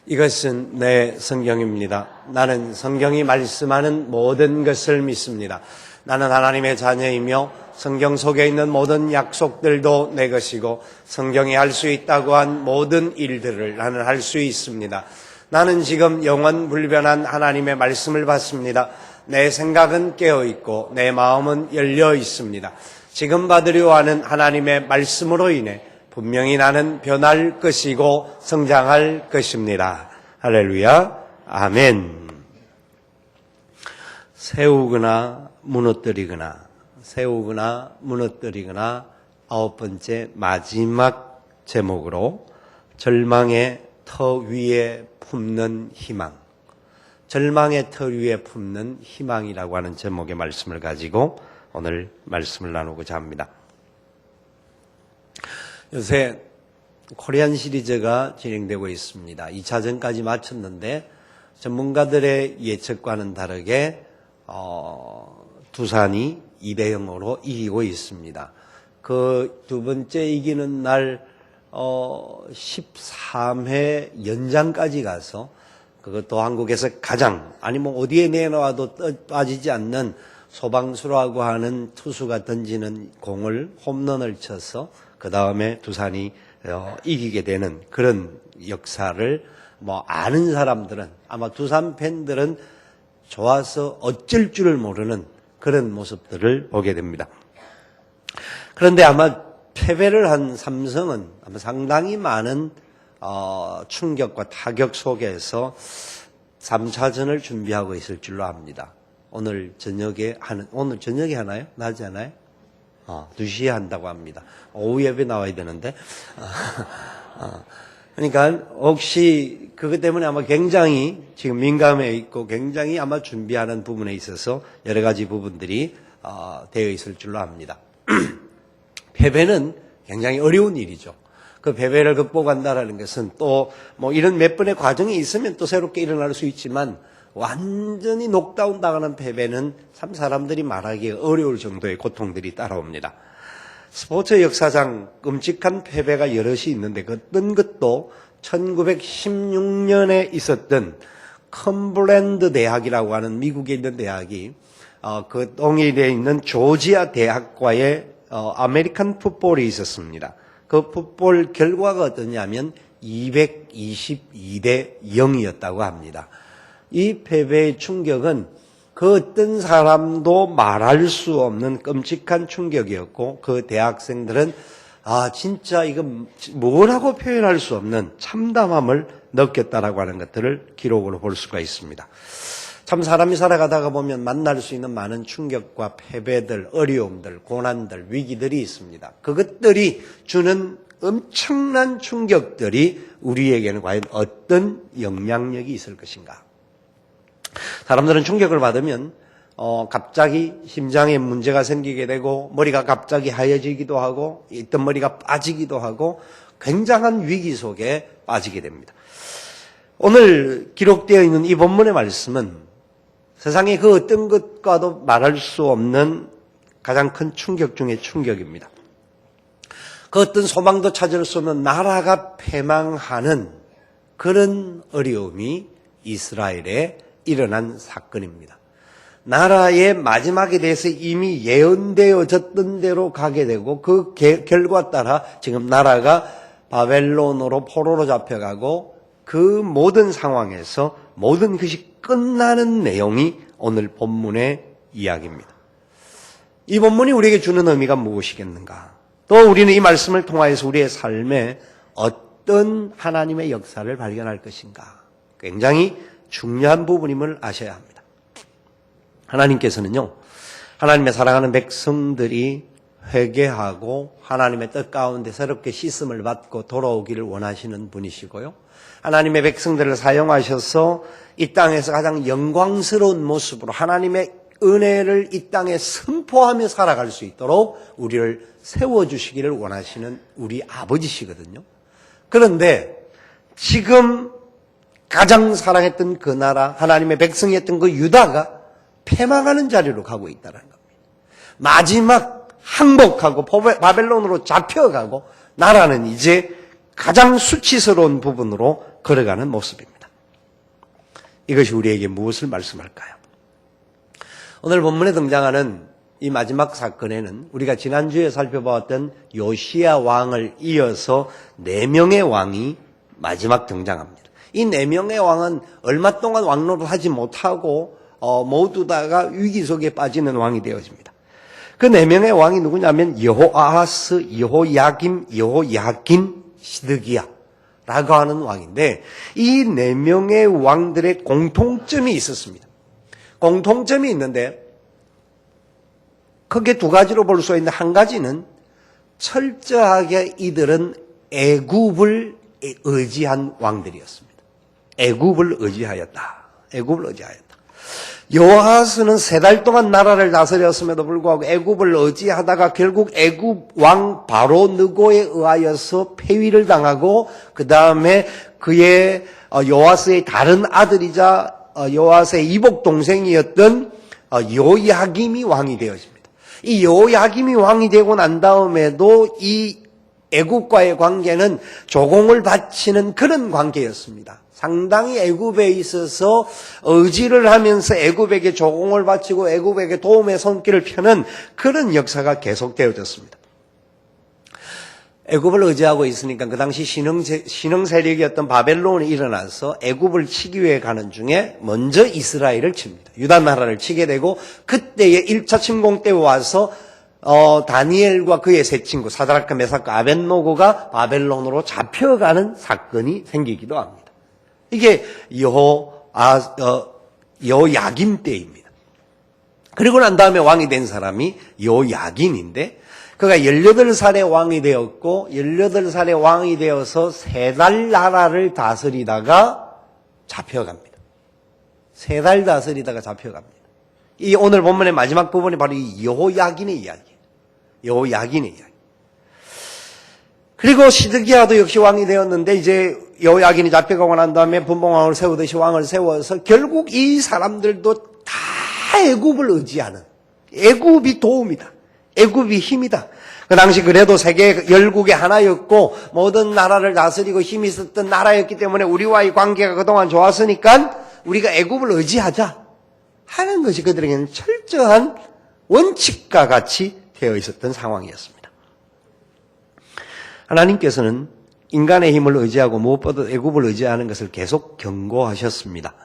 이것은 내 성경입니다. 나는 성경이 말씀하는 모든 것을 믿습니다. 나는 하나님의 자녀이며 성경 속에 있는 모든 약속들도 내 것이고 성경이 할 수 있다고 한 모든 일들을 나는 할 수 있습니다. 나는 지금 영원 불변한 하나님의 말씀을 받습니다. 내 생각은 깨어있고 내 마음은 열려 있습니다. 지금 받으려 하는 하나님의 말씀으로 인해 분명히 나는 변할 것이고 성장할 것입니다. 할렐루야. 아멘. 세우거나 무너뜨리거나 아홉 번째 마지막 제목으로 절망의 터 위에 품는 희망. 절망의 터 위에 품는 희망이라고 하는 제목의 말씀을 가지고 오늘 말씀을 나누고자 합니다. 요새 코리안 시리즈가 진행되고 있습니다. 2차전까지 마쳤는데 전문가들의 예측과는 다르게 두산이 2대0으로 이기고 있습니다. 그 두 번째 이기는 날 13회 연장까지 가서 그것도 한국에서 가장 아니 뭐 어디에 내놔도 빠지지 않는 소방수라고 하는 투수가 던지는 공을 홈런을 쳐서 그 다음에 두산이 이기게 되는 그런 역사를 아는 사람들은 아마 두산 팬들은 좋아서 어쩔 줄을 모르는 그런 모습들을 보게 됩니다. 그런데 아마 패배를 한 삼성은 아마 상당히 많은 충격과 타격 속에서 3차전을 준비하고 있을 줄로 압니다. 오늘 저녁에 하나요? 낮에 하나요? 2시에 한다고 합니다. 오후 예배 나와야 되는데. 그러니까 혹시 그것 때문에 아마 굉장히 지금 민감해 있고 굉장히 아마 준비하는 부분에 있어서 여러 가지 부분들이 되어 있을 줄로 압니다. 패배는 굉장히 어려운 일이죠. 그 패배를 극복한다라는 것은 또 이런 몇 번의 과정이 있으면 또 새롭게 일어날 수 있지만 완전히 녹다운 당하는 패배는 참 사람들이 말하기 어려울 정도의 고통들이 따라옵니다. 스포츠 역사상 끔찍한 패배가 여럿이 있는데 어떤 것도 1916년에 있었던 컴블랜드 대학이라고 하는 미국에 있는 대학이 그 동일에 있는 조지아 대학과의 아메리칸 풋볼이 있었습니다. 그 풋볼 결과가 어떠냐면 222대 0이었다고 합니다. 이 패배의 충격은 그 어떤 사람도 말할 수 없는 끔찍한 충격이었고 그 대학생들은 진짜 이거 뭐라고 표현할 수 없는 참담함을 느꼈다라고 하는 것들을 기록으로 볼 수가 있습니다. 참 사람이 살아가다가 보면 만날 수 있는 많은 충격과 패배들, 어려움들, 고난들, 위기들이 있습니다. 그것들이 주는 엄청난 충격들이 우리에게는 과연 어떤 영향력이 있을 것인가? 사람들은 충격을 받으면 갑자기 심장에 문제가 생기게 되고 머리가 갑자기 하얘지기도 하고 있던 머리가 빠지기도 하고 굉장한 위기 속에 빠지게 됩니다. 오늘 기록되어 있는 이 본문의 말씀은 세상의 그 어떤 것과도 말할 수 없는 가장 큰 충격 중의 충격입니다. 그 어떤 소망도 찾을 수 없는 나라가 패망하는 그런 어려움이 이스라엘에 일어난 사건입니다. 나라의 마지막에 대해서 이미 예언되어졌던 대로 가게 되고 그 결과 따라 지금 나라가 바벨론으로 포로로 잡혀가고 그 모든 상황에서 모든 것이 끝나는 내용이 오늘 본문의 이야기입니다. 이 본문이 우리에게 주는 의미가 무엇이겠는가? 또 우리는 이 말씀을 통하여서 우리의 삶에 어떤 하나님의 역사를 발견할 것인가? 굉장히 중요한 부분임을 아셔야 합니다. 하나님께서는요, 하나님의 사랑하는 백성들이 회개하고 하나님의 뜻 가운데 새롭게 씻음을 받고 돌아오기를 원하시는 분이시고요. 하나님의 백성들을 사용하셔서 이 땅에서 가장 영광스러운 모습으로 하나님의 은혜를 이 땅에 선포하며 살아갈 수 있도록 우리를 세워주시기를 원하시는 우리 아버지시거든요. 그런데 지금 가장 사랑했던 그 나라, 하나님의 백성이었던 그 유다가 패망하는 자리로 가고 있다는 겁니다. 마지막 항복하고 바벨론으로 잡혀가고 나라는 이제 가장 수치스러운 부분으로 걸어가는 모습입니다. 이것이 우리에게 무엇을 말씀할까요? 오늘 본문에 등장하는 이 마지막 사건에는 우리가 지난주에 살펴보았던 요시야 왕을 이어서 4명의 왕이 마지막 등장합니다. 이 4명의 왕은 얼마 동안 왕노를 하지 못하고 모두 다가 위기 속에 빠지는 왕이 되어집니다. 그 4명의 왕이 누구냐면 여호아하스, 여호야김, 여호야긴, 시드기야라고 하는 왕인데 이 4명의 왕들의 공통점이 있었습니다. 공통점이 있는데 크게 2가지로 볼 수 있는데 한 가지는 철저하게 이들은 애굽을 의지한 왕들이었습니다. 애굽을 의지하였다. 애굽을 의지하였다. 여호아스는 3달 동안 나라를 다스렸음에도 불구하고 애굽을 의지하다가 결국 애굽 왕 바로 느고에 의하여서 폐위를 당하고 그 다음에 그의 여호아스의 다른 아들이자 여호아스의 이복 동생이었던 여호야김이 왕이 되어집니다. 이 여호야김이 왕이 되고 난 다음에도 이 애굽과의 관계는 조공을 바치는 그런 관계였습니다. 상당히 애굽에 있어서 의지를 하면서 애굽에게 조공을 바치고 애굽에게 도움의 손길을 펴는 그런 역사가 계속되어졌습니다. 애굽을 의지하고 있으니까 그 당시 신흥 세력이었던 바벨론이 일어나서 애굽을 치기 위해 가는 중에 먼저 이스라엘을 칩니다. 유다 나라를 치게 되고 그때의 1차 침공 때 와서 다니엘과 그의 세 친구 사드락과 메삭과 아벳노고가 바벨론으로 잡혀가는 사건이 생기기도 합니다. 이게 여호야김 때입니다. 그리고 난 다음에 왕이 된 사람이 여호야긴인데 그가 18살의 왕이 되었고 18살의 왕이 되어서 3달 나라를 다스리다가 잡혀갑니다. 3달 다스리다가 잡혀갑니다. 이 오늘 본문의 마지막 부분이 바로 이 여호야긴의 이야기예요. 여호야긴의 이야기. 그리고 시드기야도 역시 왕이 되었는데 이제 여호야긴이 잡혀가고 난 다음에 분봉왕을 세우듯이 왕을 세워서 결국 이 사람들도 다 애굽을 의지하는, 애굽이 도움이다. 애굽이 힘이다. 그 당시 그래도 세계 열국의 하나였고 모든 나라를 다스리고 힘이 있었던 나라였기 때문에 우리와의 관계가 그동안 좋았으니까 우리가 애굽을 의지하자 하는 것이 그들에게는 철저한 원칙과 같이 되어 있었던 상황이었습니다. 하나님께서는 인간의 힘을 의지하고 무엇보다 애굽을 의지하는 것을 계속 경고하셨습니다.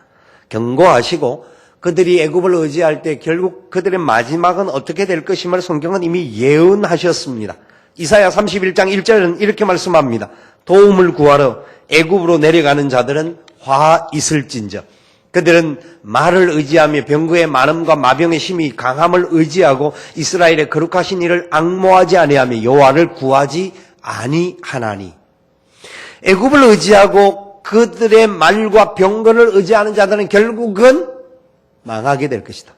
경고하시고 그들이 애굽을 의지할 때 결국 그들의 마지막은 어떻게 될 것임을 성경은 이미 예언하셨습니다. 이사야 31장 1절은 이렇게 말씀합니다. 도움을 구하러 애굽으로 내려가는 자들은 화 있을진저. 그들은 말을 의지하며 병거의 많음과 마병의 힘이 강함을 의지하고 이스라엘의 거룩하신 이를 앙모하지 아니하며 여호와를 구하지 아니하나니. 애굽을 의지하고 그들의 말과 병거를 의지하는 자들은 결국은 망하게 될 것이다.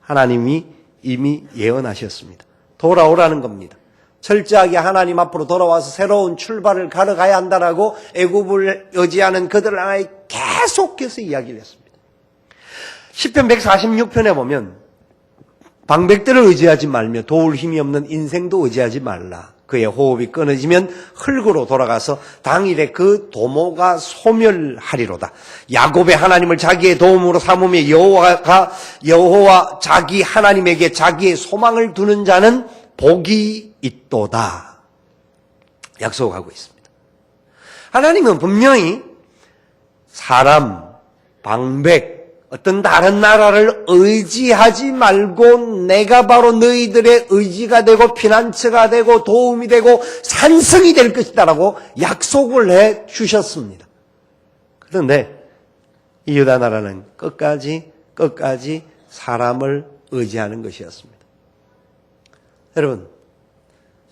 하나님이 이미 예언하셨습니다. 돌아오라는 겁니다. 철저하게 하나님 앞으로 돌아와서 새로운 출발을 가져가야 한다라고 애굽을 의지하는 그들을 향해 계속해서 이야기를 했습니다. 시편 146편에 보면 방백들을 의지하지 말며 도울 힘이 없는 인생도 의지하지 말라. 그의 호흡이 끊어지면 흙으로 돌아가서 당일에 그 도모가 소멸하리로다. 야곱의 하나님을 자기의 도움으로 삼으며 여호와 자기 하나님에게 자기의 소망을 두는 자는 복이 있도다. 약속하고 있습니다. 하나님은 분명히 사람, 방백, 어떤 다른 나라를 의지하지 말고 내가 바로 너희들의 의지가 되고 피난처가 되고 도움이 되고 산성이 될 것이다라고 약속을 해 주셨습니다. 그런데 이 유다 나라는 끝까지 사람을 의지하는 것이었습니다. 여러분,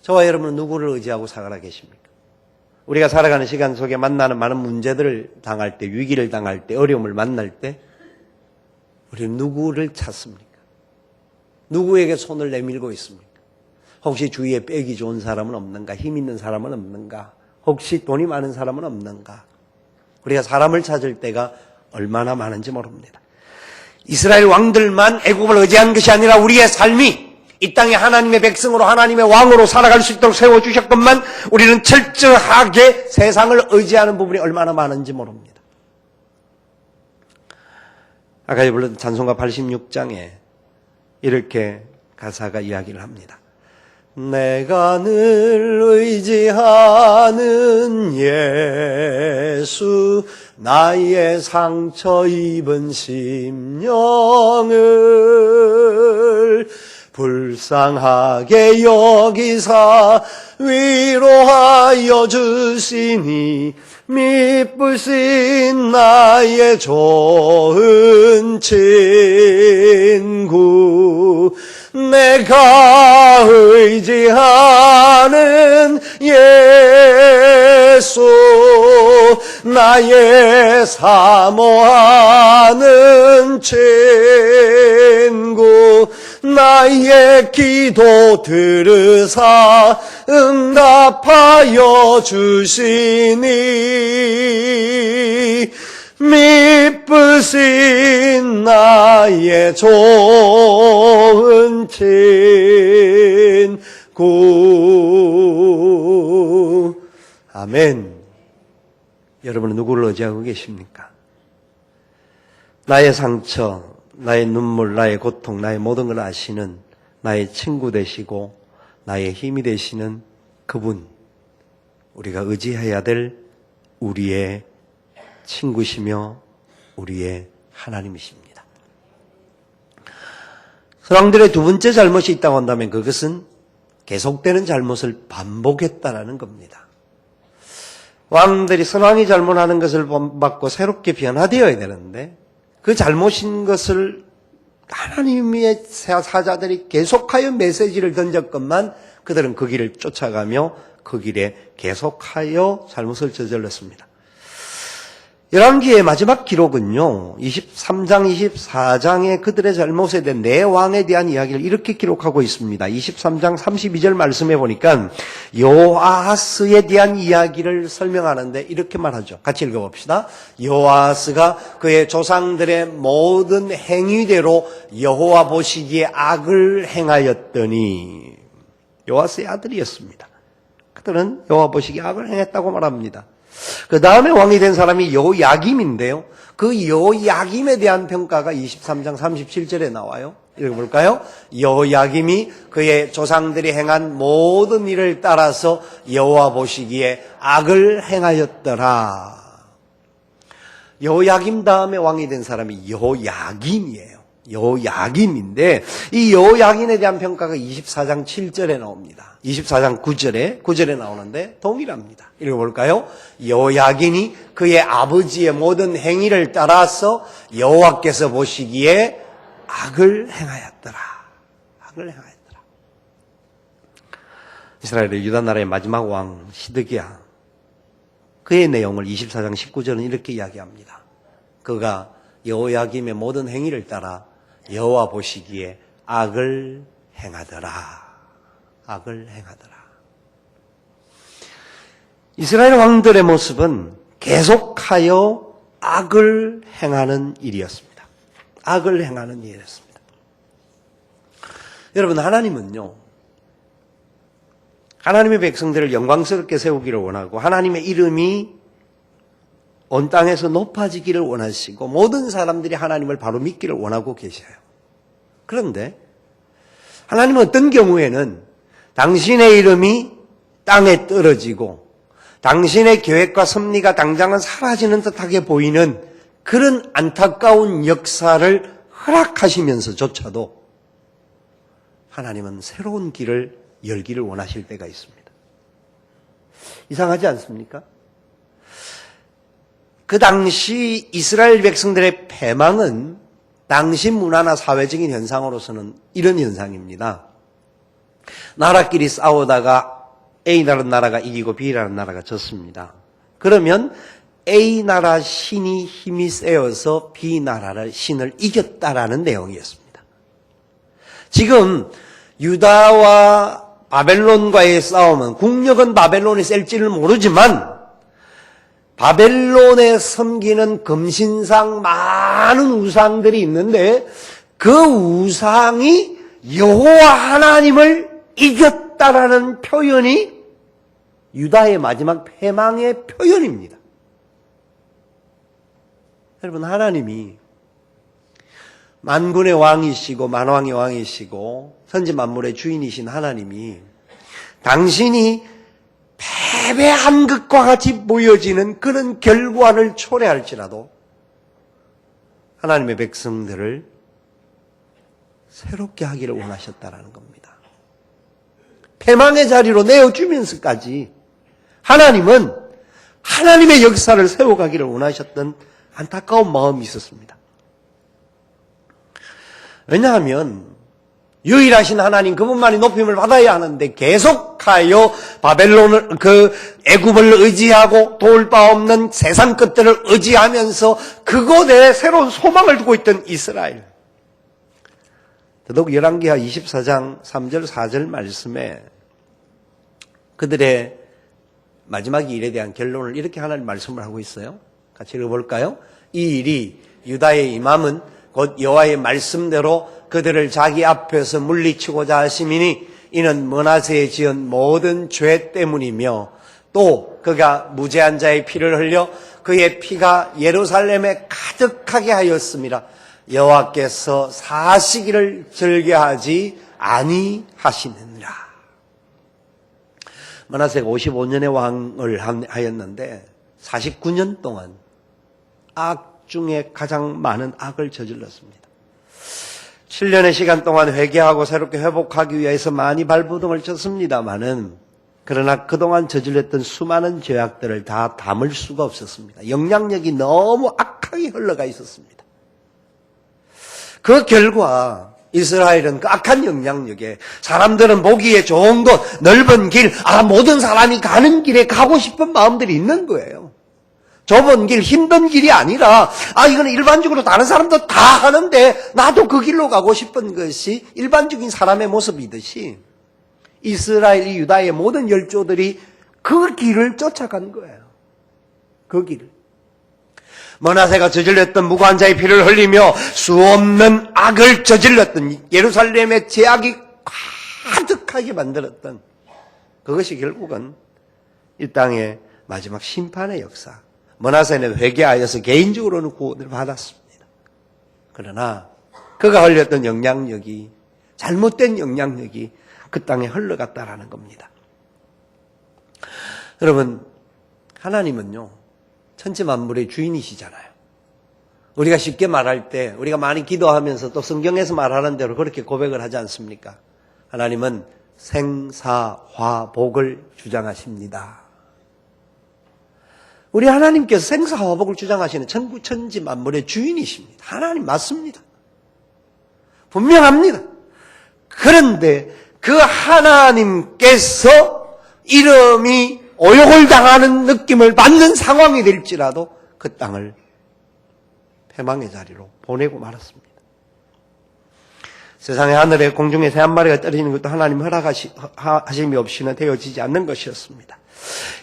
저와 여러분은 누구를 의지하고 살아가 계십니까? 우리가 살아가는 시간 속에 만나는 많은 문제들을 당할 때, 위기를 당할 때, 어려움을 만날 때 우리는 누구를 찾습니까? 누구에게 손을 내밀고 있습니까? 혹시 주위에 빼기 좋은 사람은 없는가? 힘 있는 사람은 없는가? 혹시 돈이 많은 사람은 없는가? 우리가 사람을 찾을 때가 얼마나 많은지 모릅니다. 이스라엘 왕들만 애굽을 의지한 것이 아니라 우리의 삶이 이 땅에 하나님의 백성으로 하나님의 왕으로 살아갈 수 있도록 세워주셨건만 우리는 철저하게 세상을 의지하는 부분이 얼마나 많은지 모릅니다. 아까 불렀던 찬송가 86장에 이렇게 가사가 이야기를 합니다. 내가 늘 의지하는 예수, 나의 상처 입은 심령을 불쌍하게 여기사 위로하여 주시니 미쁘신 나의 좋은 친구, 내가 의지하는 예수, 나의 사모하는 친구, 나의 기도 들으사 응답하여 주시니 미쁘신 나의 좋은 친구. 아멘. 여러분은 누구를 의지하고 계십니까? 나의 상처, 나의 눈물, 나의 고통, 나의 모든 걸 아시는 나의 친구 되시고 나의 힘이 되시는 그분, 우리가 의지해야 될 우리의 친구시며 우리의 하나님이십니다. 선왕들의 두 번째 잘못이 있다고 한다면 그것은 계속되는 잘못을 반복했다라는 겁니다. 왕들이 선왕이 잘못하는 것을 본받고 새롭게 변화되어야 되는데 그 잘못인 것을 하나님의 사자들이 계속하여 메시지를 던졌건만 그들은 그 길을 쫓아가며 그 길에 계속하여 잘못을 저질렀습니다. 열왕기의 마지막 기록은요, 23장, 24장에 그들의 잘못에 대한 네 왕에 대한 이야기를 이렇게 기록하고 있습니다. 23장 32절 말씀해 보니까 여호아하스에 대한 이야기를 설명하는데 이렇게 말하죠. 같이 읽어봅시다. 여호아하스가 그의 조상들의 모든 행위대로 여호와 보시기에 악을 행하였더니, 여호아스의 아들이었습니다. 그들은 여호와 보시기에 악을 행했다고 말합니다. 그 다음에 왕이 된 사람이 여호야김인데요. 그 여호야김에 대한 평가가 23장 37절에 나와요. 읽어볼까요? 여호야김이 그의 조상들이 행한 모든 일을 따라서 여호와 보시기에 악을 행하였더라. 여호야김 다음에 왕이 된 사람이 여호야김이에요. 여호야김인데 이 여호야김에 대한 평가가 24장 7절에 나옵니다. 24장 9절에 나오는데 동일합니다. 읽어볼까요? 여호야김이 그의 아버지의 모든 행위를 따라서 여호와께서 보시기에 악을 행하였더라. 악을 행하였더라. 이스라엘의 유다 나라의 마지막 왕 시드기야, 그의 내용을 24장 19절은 이렇게 이야기합니다. 그가 여호야김의 모든 행위를 따라 여호와 보시기에 악을 행하더라. 악을 행하더라. 이스라엘 왕들의 모습은 계속하여 악을 행하는 일이었습니다. 악을 행하는 일이었습니다. 여러분, 하나님은요, 하나님의 백성들을 영광스럽게 세우기를 원하고 하나님의 이름이 온 땅에서 높아지기를 원하시고 모든 사람들이 하나님을 바로 믿기를 원하고 계셔요. 그런데 하나님은 어떤 경우에는 당신의 이름이 땅에 떨어지고 당신의 계획과 섭리가 당장은 사라지는 듯하게 보이는 그런 안타까운 역사를 허락하시면서조차도 하나님은 새로운 길을 열기를 원하실 때가 있습니다. 이상하지 않습니까? 그 당시 이스라엘 백성들의 패망은 당시 문화나 사회적인 현상으로서는 이런 현상입니다. 나라끼리 싸우다가 A라는 나라가 이기고 B라는 나라가 졌습니다. 그러면 A나라 신이 힘이 세어서 B나라를 신을 이겼다라는 내용이었습니다. 지금 유다와 바벨론과의 싸움은 국력은 바벨론이 셀지를 모르지만 바벨론에 섬기는 금신상 많은 우상들이 있는데 그 우상이 여호와 하나님을 이겼다라는 표현이 유다의 마지막 패망의 표현입니다. 여러분, 하나님이 만군의 왕이시고 만왕의 왕이시고 천지만물의 주인이신 하나님이 당신이 패배한 것과 같이 보여지는 그런 결과를 초래할지라도 하나님의 백성들을 새롭게 하기를 원하셨다라는 겁니다. 패망의 자리로 내어주면서까지 하나님은 하나님의 역사를 세워가기를 원하셨던 안타까운 마음이 있었습니다. 왜냐하면 유일하신 하나님 그분만이 높임을 받아야 하는데 계속하여 바벨론을 애굽을 의지하고 도울 바 없는 세상 것들을 의지하면서 그곳에 새로운 소망을 두고 있던 이스라엘. 더더욱 열왕기하 24장 3절 4절 말씀에 그들의 마지막 일에 대한 결론을 이렇게 하나님 말씀을 하고 있어요. 같이 읽어볼까요? 이 일이 유다에 임함은 곧 여호와의 말씀대로 그들을 자기 앞에서 물리치고자 하심이니 이는 므낫세에 지은 모든 죄 때문이며 또 그가 무죄한 자의 피를 흘려 그의 피가 예루살렘에 가득하게 하였습니다. 여호와께서 사시기를 즐겨하지 아니하시느니라. 므낫세가 55년의 왕을 하였는데 49년 동안 악 중에 가장 많은 악을 저질렀습니다. 7년의 시간 동안 회개하고 새롭게 회복하기 위해서 많이 발버둥을 쳤습니다마는 그러나 그동안 저질렀던 수많은 죄악들을 다 담을 수가 없었습니다. 영향력이 너무 악하게 흘러가 있었습니다. 그 결과 이스라엘은 그 악한 영향력에 사람들은 보기에 좋은 곳, 넓은 길, 모든 사람이 가는 길에 가고 싶은 마음들이 있는 거예요. 좁은 길, 힘든 길이 아니라 이거는 일반적으로 다른 사람도 다 하는데 나도 그 길로 가고 싶은 것이 일반적인 사람의 모습이듯이 이스라엘, 유다의 모든 열조들이 그 길을 쫓아간 거예요. 그 길을. 므낫세가 저질렀던 무고한 자의 피를 흘리며 수없는 악을 저질렀던 예루살렘의 죄악이 가득하게 만들었던 그것이 결국은 이 땅의 마지막 심판의 역사. 므낫세는 회개하여서 개인적으로는 구원을 받았습니다. 그러나 그가 흘렸던 영향력이 잘못된 영향력이 그 땅에 흘러갔다라는 겁니다. 여러분, 하나님은요 천지만물의 주인이시잖아요. 우리가 쉽게 말할 때 우리가 많이 기도하면서 또 성경에서 말하는 대로 그렇게 고백을 하지 않습니까? 하나님은 생사화복을 주장하십니다. 우리 하나님께서 생사화복을 주장하시는 천지 만물의 주인이십니다. 하나님 맞습니다. 분명합니다. 그런데 그 하나님께서 이름이 오욕을 당하는 느낌을 받는 상황이 될지라도 그 땅을 패망의 자리로 보내고 말았습니다. 세상의 하늘에 공중에 새 한 마리가 떨어지는 것도 하나님 허락하심이 없이는 되어지지 않는 것이었습니다.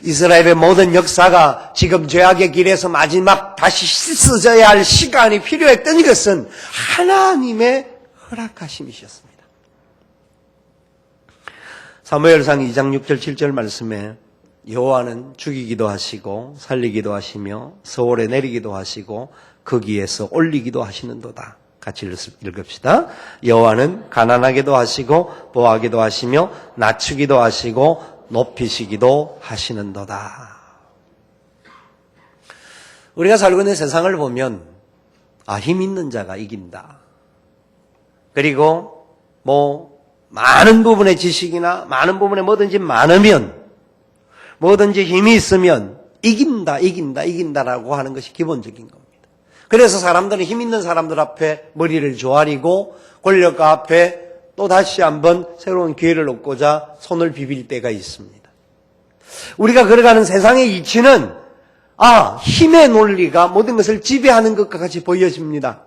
이스라엘의 모든 역사가 지금 죄악의 길에서 마지막 다시 씻어져야 할 시간이 필요했던 것은 하나님의 허락하심이셨습니다. 사무엘상 2장 6절 7절 말씀에 여호와는 죽이기도 하시고 살리기도 하시며 서울에 내리기도 하시고 거기에서 올리기도 하시는도다. 같이 읽읍시다. 여호와는 가난하게도 하시고 보하게도 하시며 낮추기도 하시고 높이시기도 하시는도다. 우리가 살고 있는 세상을 보면 힘 있는 자가 이긴다. 그리고 많은 부분의 지식이나 많은 부분에 뭐든지 많으면 뭐든지 힘이 있으면 이긴다라고 하는 것이 기본적인 겁니다. 그래서 사람들은 힘 있는 사람들 앞에 머리를 조아리고 권력가 앞에 또 다시 한번 새로운 기회를 얻고자 손을 비빌 때가 있습니다. 우리가 걸어가는 세상의 이치는 힘의 논리가 모든 것을 지배하는 것과 같이 보여집니다.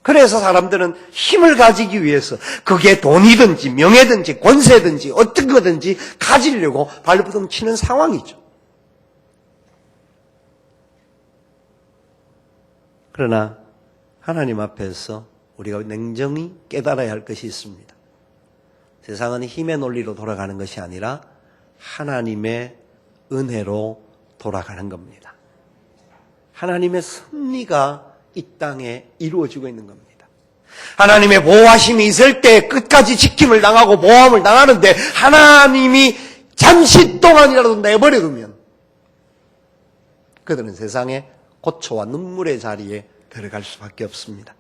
그래서 사람들은 힘을 가지기 위해서 그게 돈이든지 명예든지 권세든지 어떤 거든지 가지려고 발버둥 치는 상황이죠. 그러나 하나님 앞에서 우리가 냉정히 깨달아야 할 것이 있습니다. 세상은 힘의 논리로 돌아가는 것이 아니라 하나님의 은혜로 돌아가는 겁니다. 하나님의 섭리가 이 땅에 이루어지고 있는 겁니다. 하나님의 보호하심이 있을 때 끝까지 지킴을 당하고 보호함을 당하는데 하나님이 잠시 동안이라도 내버려두면 그들은 세상에 고초와 눈물의 자리에 들어갈 수밖에 없습니다.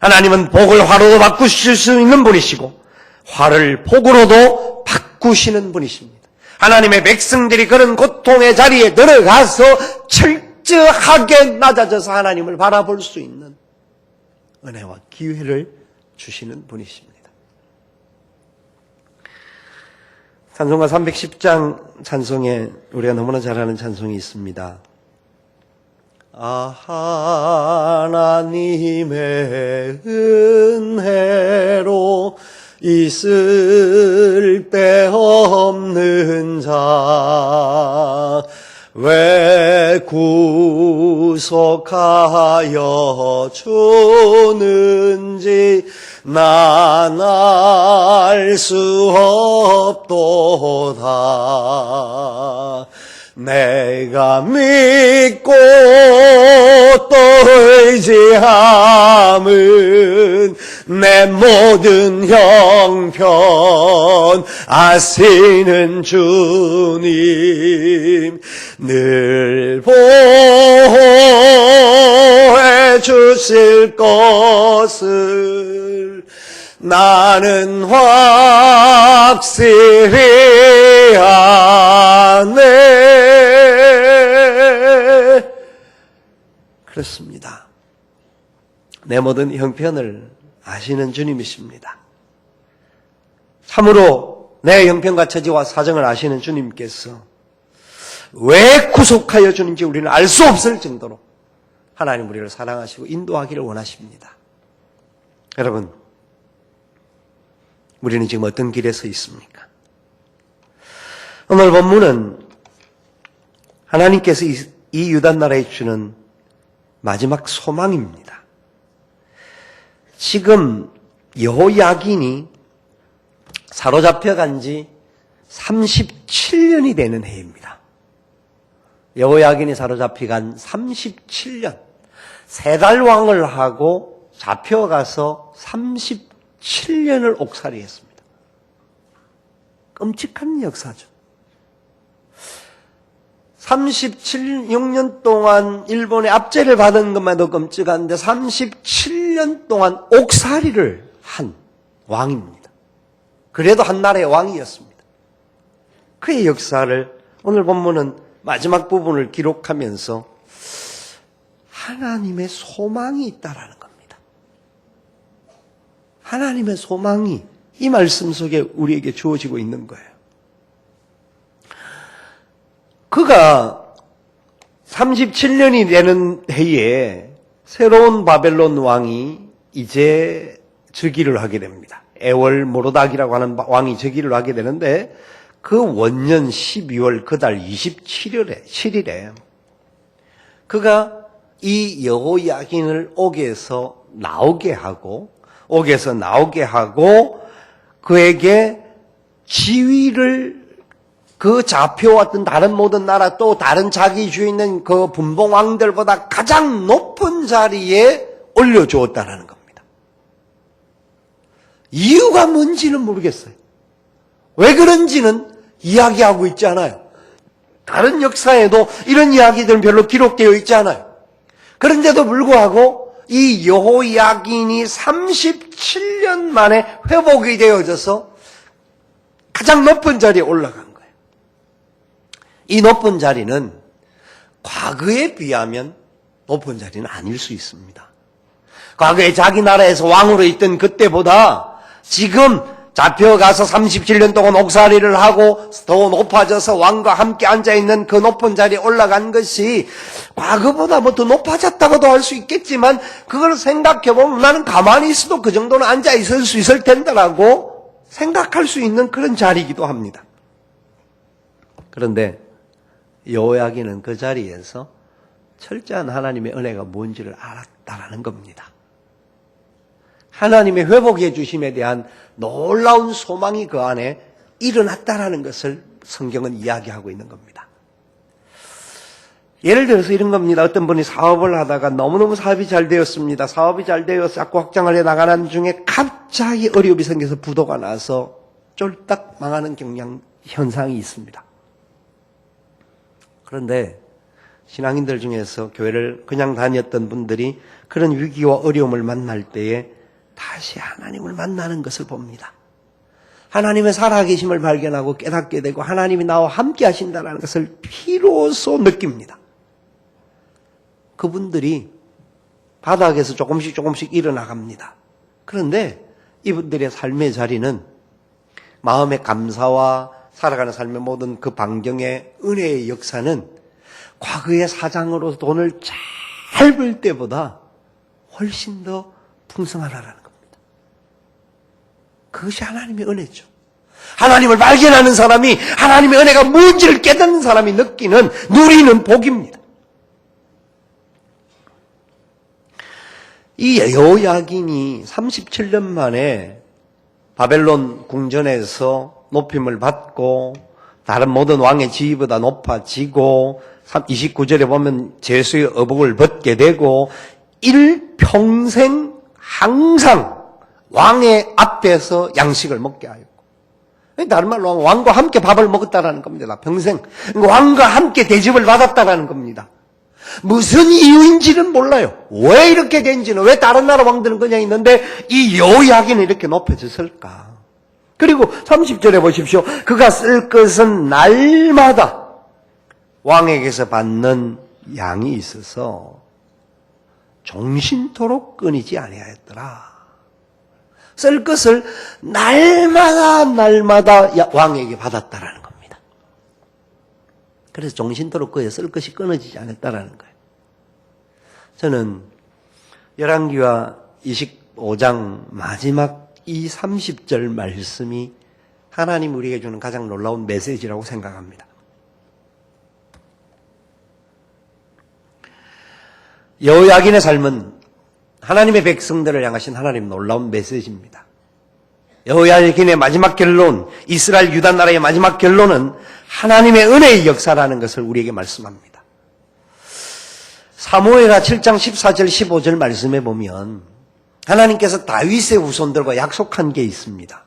하나님은 복을 화로도 바꾸실 수 있는 분이시고 화를 복으로도 바꾸시는 분이십니다. 하나님의 백성들이 그런 고통의 자리에 들어가서 철저하게 낮아져서 하나님을 바라볼 수 있는 은혜와 기회를 주시는 분이십니다. 찬송가 310장 찬송에 우리가 너무나 잘 아는 찬송이 있습니다. 하나님의 은혜로 있을 데 없는 자 왜 구속하여 주는지 난 알 수 없도다. 내가 믿고 또 의지함은 내 모든 형편 아시는 주님 늘 보호해 주실 것을 나는 확실히 아네. 그렇습니다. 내 모든 형편을 아시는 주님이십니다. 참으로 내 형편과 처지와 사정을 아시는 주님께서 왜 구속하여 주는지 우리는 알 수 없을 정도로 하나님 우리를 사랑하시고 인도하기를 원하십니다. 여러분, 우리는 지금 어떤 길에 서 있습니까? 오늘 본문은 하나님께서 이 유다 나라에 주는 마지막 소망입니다. 지금 여호야긴이 사로잡혀간 지 37년이 되는 해입니다. 여호야긴이 사로잡혀간 37년, 3달 왕을 하고 잡혀가서 37년을 옥살이했습니다. 끔찍한 역사죠. 37년 동안 일본의 압제를 받은 것만도 끔찍한데 37년 동안 옥살이를 한 왕입니다. 그래도 한 나라의 왕이었습니다. 그의 역사를 오늘 본문은 마지막 부분을 기록하면서 하나님의 소망이 있다라는 겁니다. 하나님의 소망이 이 말씀 속에 우리에게 주어지고 있는 거예요. 그가 37년이 되는 해에 새로운 바벨론 왕이 이제 즉위를 하게 됩니다. 에월 모로닥이라고 하는 왕이 즉위를 하게 되는데 그 원년 12월 그달 27일에 그가 이 여호야긴을 옥에서 나오게 하고 그에게 지위를 그 잡혀왔던 다른 모든 나라 또 다른 자기 주에 있는 그 분봉왕들보다 가장 높은 자리에 올려주었다는 겁니다. 이유가 뭔지는 모르겠어요. 왜 그런지는 이야기하고 있지 않아요. 다른 역사에도 이런 이야기들은 별로 기록되어 있지 않아요. 그런데도 불구하고 이 여호야긴이 37년 만에 회복이 되어져서 가장 높은 자리에 올라간 거예요. 이 높은 자리는 과거에 비하면 높은 자리는 아닐 수 있습니다. 과거에 자기 나라에서 왕으로 있던 그때보다 지금 잡혀가서 37년 동안 옥살이를 하고 더 높아져서 왕과 함께 앉아있는 그 높은 자리에 올라간 것이 과거보다 뭐 더 높아졌다고도 할 수 있겠지만 그걸 생각해보면 나는 가만히 있어도 그 정도는 앉아있을 수 있을 텐데라고 생각할 수 있는 그런 자리이기도 합니다. 그런데 여호야긴은 그 자리에서 철저한 하나님의 은혜가 뭔지를 알았다라는 겁니다. 하나님의 회복해 주심에 대한 놀라운 소망이 그 안에 일어났다라는 것을 성경은 이야기하고 있는 겁니다. 예를 들어서 이런 겁니다. 어떤 분이 사업을 하다가 너무너무 사업이 잘 되었습니다. 사업이 잘 되어서 자꾸 확장을 해 나가는 중에 갑자기 어려움이 생겨서 부도가 나서 쫄딱 망하는 현상이 있습니다. 그런데 신앙인들 중에서 교회를 그냥 다녔던 분들이 그런 위기와 어려움을 만날 때에 다시 하나님을 만나는 것을 봅니다. 하나님의 살아계심을 발견하고 깨닫게 되고 하나님이 나와 함께 하신다는 것을 비로소 느낍니다. 그분들이 바닥에서 조금씩 일어나갑니다. 그런데 이분들의 삶의 자리는 마음의 감사와 살아가는 삶의 모든 그 반경의 은혜의 역사는 과거의 사장으로 돈을 잘 벌 때보다 훨씬 더 풍성하다는 겁니다. 그것이 하나님의 은혜죠. 하나님을 발견하는 사람이 하나님의 은혜가 뭔지를 깨닫는 사람이 느끼는 누리는 복입니다. 이 여호야긴이 37년 만에 바벨론 궁전에서 높임을 받고 다른 모든 왕의 지위보다 높아지고 29절에 보면 제수의 의복을 벗게 되고 일평생 항상 왕의 앞에서 양식을 먹게 하였고, 다른 말로 왕과 함께 밥을 먹었다라는 겁니다. 평생 왕과 함께 대접을 받았다라는 겁니다. 무슨 이유인지는 몰라요. 왜 이렇게 된지는, 왜 다른 나라 왕들은 그냥 있는데 이 여호야긴은 이렇게 높여졌을까? 그리고 30절에 보십시오. 그가 쓸 것은 날마다 왕에게서 받는 양이 있어서 종신토록 끊이지 아니하였더라. 쓸 것을 날마다 왕에게 받았다라는 겁니다. 그래서 종신토록 그에 쓸 것이 끊어지지 않았다라는 거예요. 저는 열왕기와 25장 마지막 이 30절 말씀이 하나님 우리에게 주는 가장 놀라운 메시지라고 생각합니다. 여호야긴의 삶은 하나님의 백성들을 향하신 하나님 놀라운 메시지입니다. 여호야긴의 마지막 결론, 이스라엘 유다 나라의 마지막 결론은 하나님의 은혜의 역사라는 것을 우리에게 말씀합니다. 사무엘하 7장 14절 15절 말씀에 보면 하나님께서 다윗의 후손들과 약속한 게 있습니다.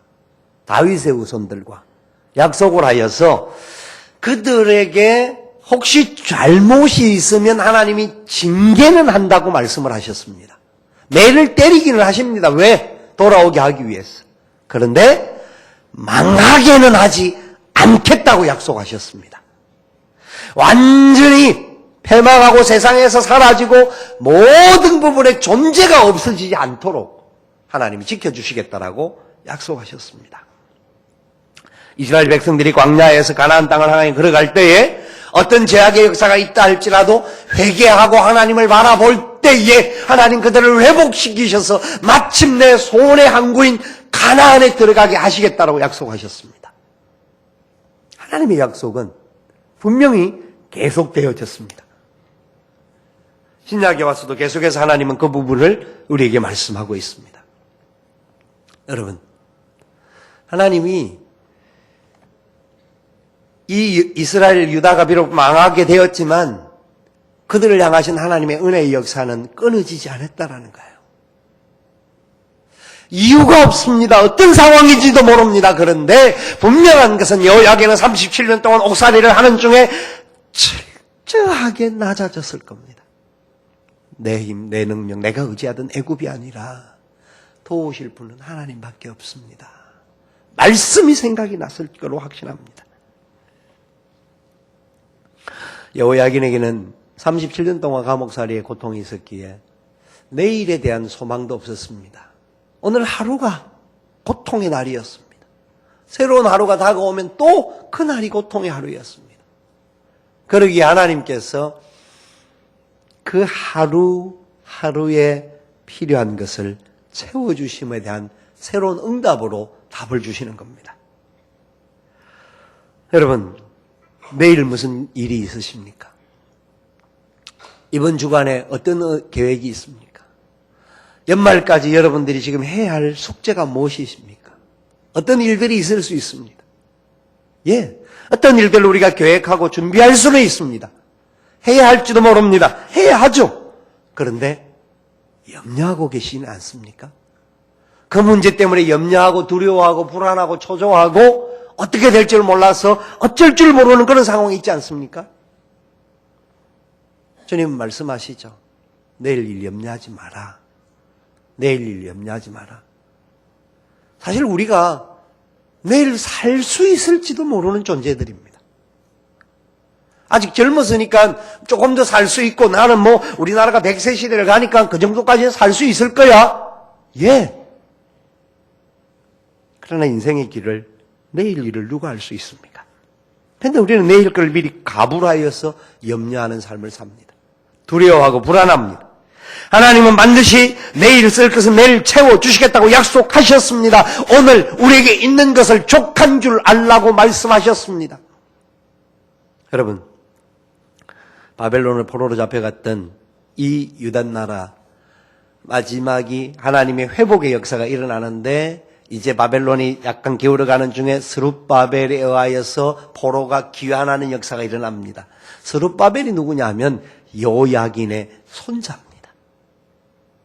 다윗의 후손들과 약속을 하여서 그들에게 혹시 잘못이 있으면 하나님이 징계는 한다고 말씀을 하셨습니다. 매를 때리기는 하십니다. 왜? 돌아오게 하기 위해서. 그런데 망하게는 하지 않겠다고 약속하셨습니다. 완전히 패망하고 세상에서 사라지고 모든 부분에 존재가 없어지지 않도록 하나님이 지켜주시겠다라고 약속하셨습니다. 이스라엘 백성들이 광야에서 가나안 땅을 향해 걸어갈 때에 어떤 제약의 역사가 있다 할지라도 회개하고 하나님을 바라볼 때에 하나님 그들을 회복시키셔서 마침내 소원의 항구인 가나안에 들어가게 하시겠다라고 약속하셨습니다. 하나님의 약속은 분명히 계속되어졌습니다. 신약에 와서도 계속해서 하나님은 그 부분을 우리에게 말씀하고 있습니다. 여러분, 하나님이 이 이스라엘 유다가 비록 망하게 되었지만 그들을 향하신 하나님의 은혜의 역사는 끊어지지 않았다라는 거예요. 이유가 없습니다. 어떤 상황인지도 모릅니다. 그런데 분명한 것은 여호야긴은 37년 동안 옥살이를 하는 중에 철저하게 낮아졌을 겁니다. 내 힘, 내 능력, 내가 의지하던 애굽이 아니라 도우실 분은 하나님밖에 없습니다. 말씀이 생각이 났을 거로 확신합니다. 여호야긴에게는 37년 동안 감옥살이의 고통이 있었기에 내일에 대한 소망도 없었습니다. 오늘 하루가 고통의 날이었습니다. 새로운 하루가 다가오면 또 그 날이 고통의 하루였습니다. 그러기에 하나님께서 그 하루하루에 필요한 것을 채워주심에 대한 새로운 응답으로 답을 주시는 겁니다. 여러분, 내일 무슨 일이 있으십니까? 이번 주간에 어떤 계획이 있습니까? 연말까지 여러분들이 지금 해야 할 숙제가 무엇이십니까? 어떤 일들이 있을 수 있습니다. 예, 어떤 일들을 우리가 계획하고 준비할 수는 있습니다. 해야 할지도 모릅니다. 해야 하죠. 그런데 염려하고 계시지 않습니까? 그 문제 때문에 염려하고 두려워하고 불안하고 초조하고 어떻게 될 줄 몰라서 어쩔 줄 모르는 그런 상황이 있지 않습니까? 주님은 말씀하시죠. 내일 일 염려하지 마라. 내일 일 염려하지 마라. 사실 우리가 내일 살 수 있을지도 모르는 존재들입니다. 아직 젊었으니까 조금 더 살 수 있고 나는 우리나라가 100세 시대를 가니까 그 정도까지는 살 수 있을 거야. 예. 그러나 인생의 길을 내일 일을 누가 알 수 있습니까? 그런데 우리는 내일 걸 미리 가불하여서 염려하는 삶을 삽니다. 두려워하고 불안합니다. 하나님은 반드시 내일 쓸 것은 내일 채워주시겠다고 약속하셨습니다. 오늘 우리에게 있는 것을 족한 줄 알라고 말씀하셨습니다. 여러분, 바벨론을 포로로 잡혀갔던 이 유다나라 마지막이 하나님의 회복의 역사가 일어나는데 이제 바벨론이 약간 기울어가는 중에 스룹바벨에 의하여서 포로가 귀환하는 역사가 일어납니다. 스룹바벨이 누구냐 하면 요야긴의 손자입니다.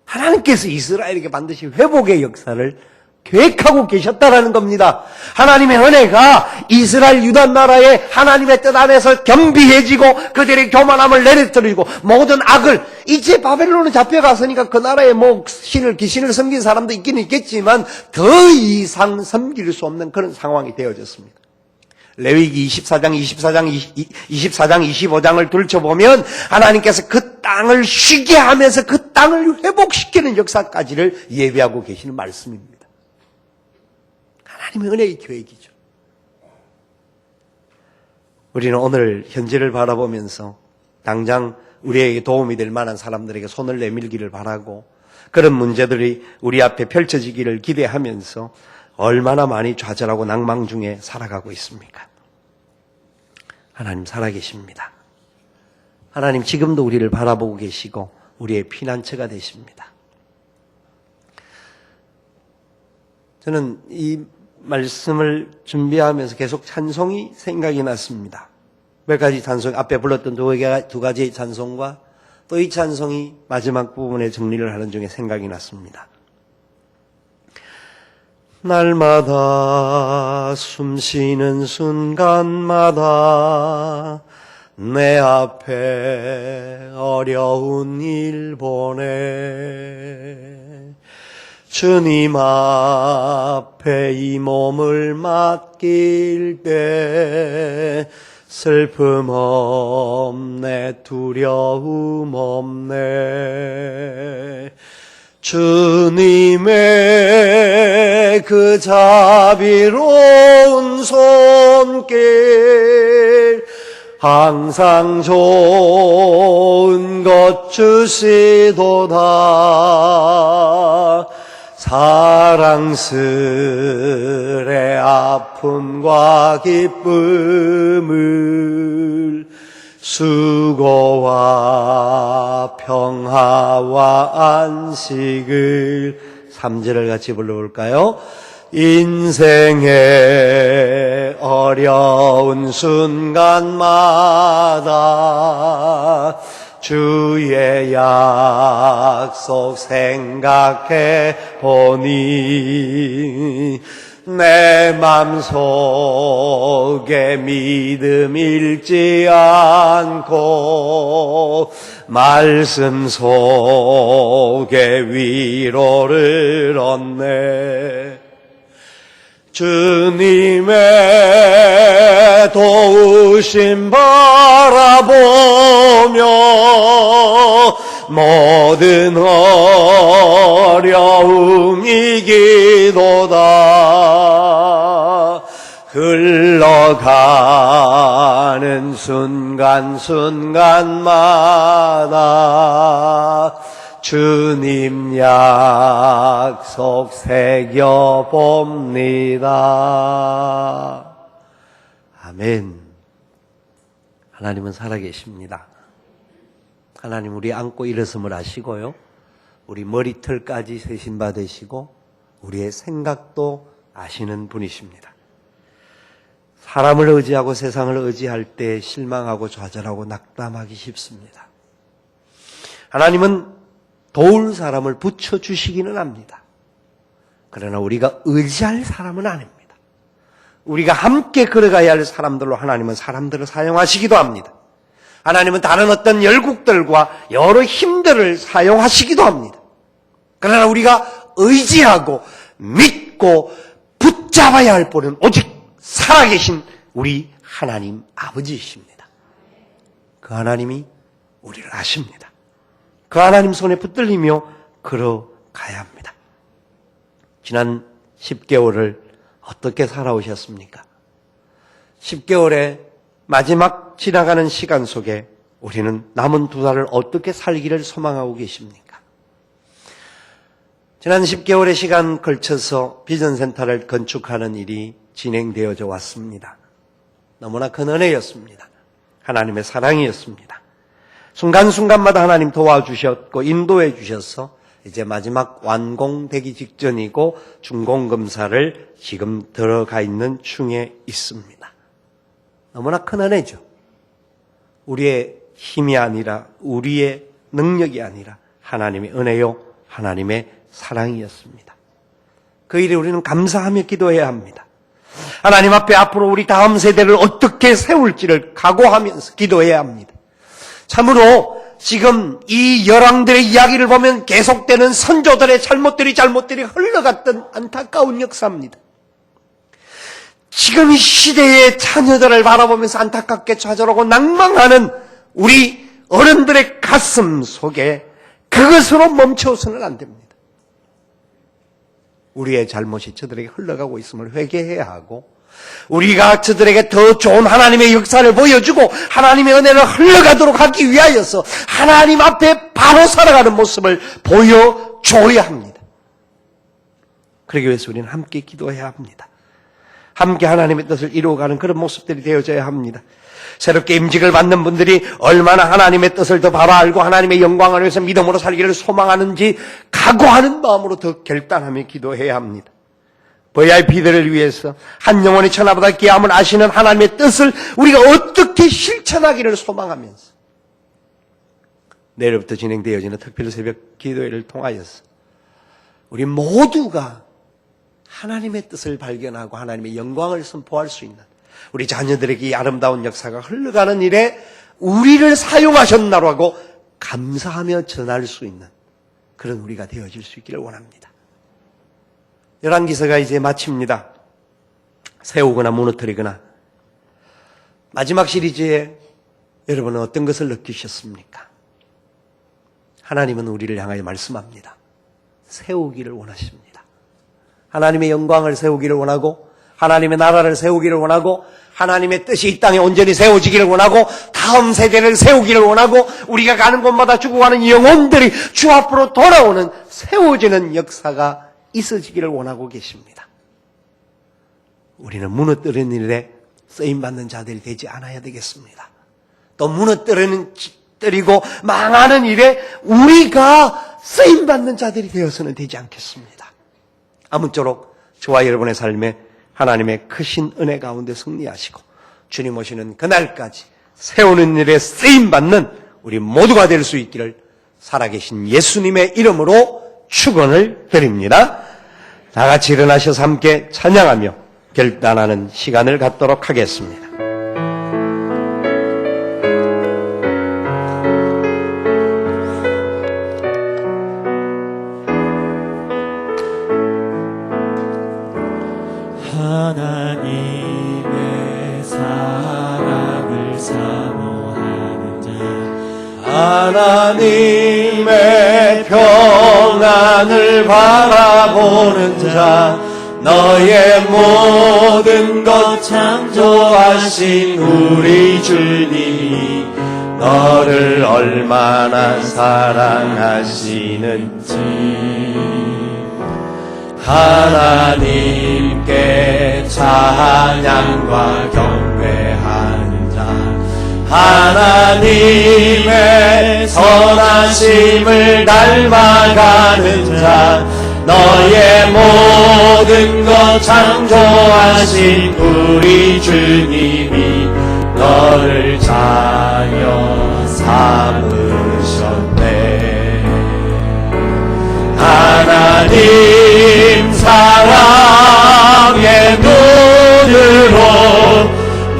하나님께서 이스라엘에게 반드시 회복의 역사를 계획하고 계셨다라는 겁니다. 하나님의 은혜가 이스라엘 유다 나라의 하나님의 뜻 안에서 겸비해지고 그들의 교만함을 내려뜨리고 모든 악을 이제 바벨론은 잡혀갔으니까 그 나라에 귀신을 섬긴 사람도 있긴 있겠지만 더 이상 섬길 수 없는 그런 상황이 되어졌습니다. 레위기 24장, 25장을 들춰보면 하나님께서 그 땅을 쉬게 하면서 그 땅을 회복시키는 역사까지를 예비하고 계시는 말씀입니다. 하나님의 은혜의 계획이죠. 우리는 오늘 현재를 바라보면서 당장 우리에게 도움이 될 만한 사람들에게 손을 내밀기를 바라고 그런 문제들이 우리 앞에 펼쳐지기를 기대하면서 얼마나 많이 좌절하고 낭망 중에 살아가고 있습니까? 하나님 살아계십니다. 하나님 지금도 우리를 바라보고 계시고 우리의 피난처가 되십니다. 저는 이 말씀을 준비하면서 계속 찬송이 생각이 났습니다. 몇 가지 찬송, 앞에 불렀던 두 가지 찬송과 또 이 찬송이 마지막 부분에 정리를 하는 중에 생각이 났습니다. 날마다 숨쉬는 순간마다 내 앞에 어려운 일 보내 주님 앞에 이 몸을 맡길 때 슬픔 없네 두려움 없네 주님의 그 자비로운 손길 항상 좋은 것 주시도다 사랑스레 아픔과 기쁨을 수고와 평화와 안식을 3절을 같이 불러볼까요? 인생의 어려운 순간마다 주의 약속 생각해 보니 내 맘속에 믿음 잃지 않고 말씀 속에 위로를 얻네 주님의 도우심 바라보며 모든 어려움 이기도다 흘러가는 순간순간마다 주님 약속 새겨봅니다. 아멘. 하나님은 살아계십니다. 하나님 우리 안고 일어섬을 아시고요. 우리 머리털까지 세신 바 되시고 우리의 생각도 아시는 분이십니다. 사람을 의지하고 세상을 의지할 때 실망하고 좌절하고 낙담하기 쉽습니다. 하나님은 도울 사람을 붙여주시기는 합니다. 그러나 우리가 의지할 사람은 아닙니다. 우리가 함께 걸어가야 할 사람들로 하나님은 사람들을 사용하시기도 합니다. 하나님은 다른 어떤 열국들과 여러 힘들을 사용하시기도 합니다. 그러나 우리가 의지하고 믿고 붙잡아야 할 분은 오직 살아계신 우리 하나님 아버지이십니다. 그 하나님이 우리를 아십니다. 그 하나님 손에 붙들리며 걸어가야 합니다. 지난 10개월을 어떻게 살아오셨습니까? 10개월의 마지막 지나가는 시간 속에 우리는 남은 2달을 어떻게 살기를 소망하고 계십니까? 지난 10개월의 시간 걸쳐서 비전센터를 건축하는 일이 진행되어져 왔습니다. 너무나 큰 은혜였습니다. 하나님의 사랑이었습니다. 순간순간마다 하나님 도와주셨고 인도해 주셔서 이제 마지막 완공되기 직전이고 준공검사를 지금 들어가 있는 중에 있습니다. 너무나 큰 은혜죠. 우리의 힘이 아니라 우리의 능력이 아니라 하나님의 은혜요 하나님의 사랑이었습니다. 그 일에 우리는 감사하며 기도해야 합니다. 하나님 앞에 앞으로 우리 다음 세대를 어떻게 세울지를 각오하면서 기도해야 합니다. 참으로 지금 이 열왕들의 이야기를 보면 계속되는 선조들의 잘못들이 흘러갔던 안타까운 역사입니다. 지금 이 시대의 자녀들을 바라보면서 안타깝게 좌절하고 낭망하는 우리 어른들의 가슴 속에 그것으로 멈춰서는 안 됩니다. 우리의 잘못이 저들에게 흘러가고 있음을 회개해야 하고 우리가 저들에게 더 좋은 하나님의 역사를 보여주고 하나님의 은혜를 흘러가도록 하기 위하여서 하나님 앞에 바로 살아가는 모습을 보여줘야 합니다. 그러기 위해서 우리는 함께 기도해야 합니다. 함께 하나님의 뜻을 이루어가는 그런 모습들이 되어져야 합니다. 새롭게 임직을 받는 분들이 얼마나 하나님의 뜻을 더 바로 알고 하나님의 영광을 위해서 믿음으로 살기를 소망하는지 각오하는 마음으로 더 결단하며 기도해야 합니다. VIP들을 위해서 한 영혼의 천하보다 귀함을 아시는 하나님의 뜻을 우리가 어떻게 실천하기를 소망하면서 내일부터 진행되어지는 특별 새벽 기도회를 통하여서 우리 모두가 하나님의 뜻을 발견하고 하나님의 영광을 선포할 수 있는 우리 자녀들에게 이 아름다운 역사가 흘러가는 일에 우리를 사용하셨나로 하고 감사하며 전할 수 있는 그런 우리가 되어질 수 있기를 원합니다. 열왕기서가 이제 마칩니다. 세우거나 무너뜨리거나. 마지막 시리즈에 여러분은 어떤 것을 느끼셨습니까? 하나님은 우리를 향하여 말씀합니다. 세우기를 원하십니다. 하나님의 영광을 세우기를 원하고 하나님의 나라를 세우기를 원하고 하나님의 뜻이 이 땅에 온전히 세워지기를 원하고 다음 세대를 세우기를 원하고 우리가 가는 곳마다 죽어가는 영혼들이 주 앞으로 돌아오는 세워지는 역사가 있어지기를 원하고 계십니다. 우리는 무너뜨리는 일에 쓰임받는 자들이 되지 않아야 되겠습니다. 또 무너뜨리고 망하는 일에 우리가 쓰임받는 자들이 되어서는 되지 않겠습니다. 아무쪼록 저와 여러분의 삶에 하나님의 크신 은혜 가운데 승리하시고 주님 오시는 그날까지 세우는 일에 쓰임받는 우리 모두가 될 수 있기를 살아계신 예수님의 이름으로 축원을 드립니다. 다 같이 일어나셔서 함께 찬양하며 결단하는 시간을 갖도록 하겠습니다. 하나님의 사랑을 사모하는 자 하나님의 평안을 바라보는 자 너의 모든 것 창조하신 우리 주님이 너를 얼마나 사랑하시는지 하나님께 찬양과 경배하는 자 하나님의 선하심을 닮아가는 자 너의 모든 것 창조하신 우리 주님이 너를 자녀 삼으셨네. 하나님 사랑의 눈으로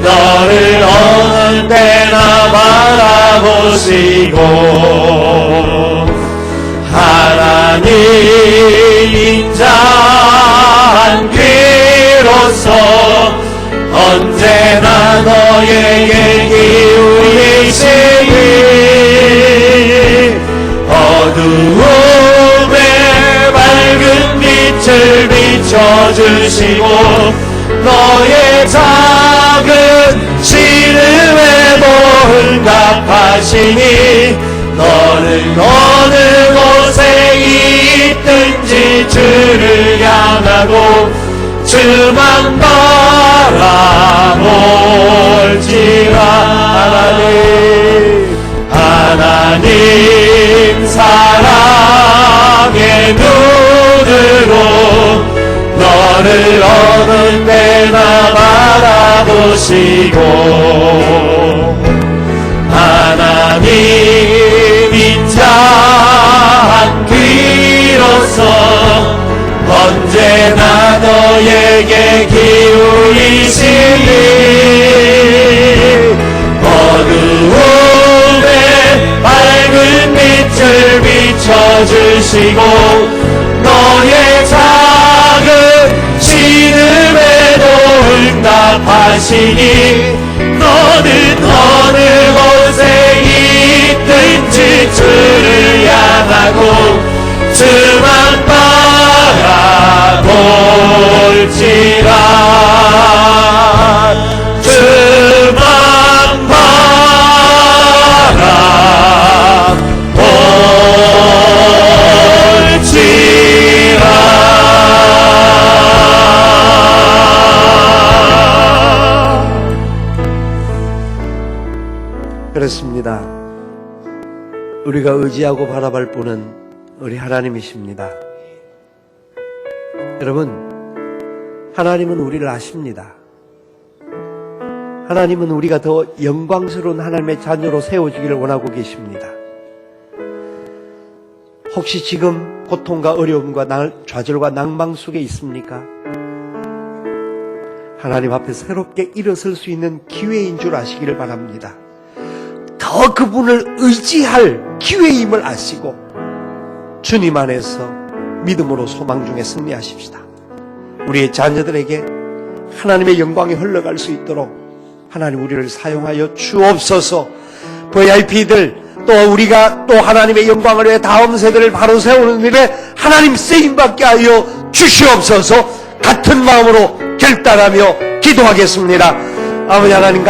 너를 어느 때나 바라보시고 하나님 인자한 귀로서 언제나 너에게 기울이시니 어두움에 밝은 빛을 비춰주시고 너의 작은 신음에도 응답하시니 너는 어느 곳에 있든지 주를 향하고 주만 바라볼지라. 하나님 사랑의 눈으로 너를 어느 때나 바라보시고 하나님 인자한 귀로서 언제나 너에게 기울이시니 어두움에 밝은 빛을 비춰주시고 너의 작은 신음에도 응답하시니 너는 어느 곳에 있든지 주를 향하고 주만 바라볼지라. 주만 그렇습니다. 우리가 의지하고 바라볼 분은 우리 하나님이십니다. 여러분, 하나님은 우리를 아십니다. 하나님은 우리가 더 영광스러운 하나님의 자녀로 세워지기를 원하고 계십니다. 혹시 지금 고통과 어려움과 좌절과 낭망 속에 있습니까? 하나님 앞에 새롭게 일어설 수 있는 기회인 줄 아시기를 바랍니다. 더 그분을 의지할 기회임을 아시고 주님 안에서 믿음으로 소망 중에 승리하십시다. 우리의 자녀들에게 하나님의 영광이 흘러갈 수 있도록 하나님 우리를 사용하여 주옵소서. VIP들 또 우리가 또 하나님의 영광을 위해 다음 세대를 바로 세우는 일에 하나님 쓰임받게 하여 주시옵소서. 같은 마음으로 결단하며 기도하겠습니다. 아버지 하나님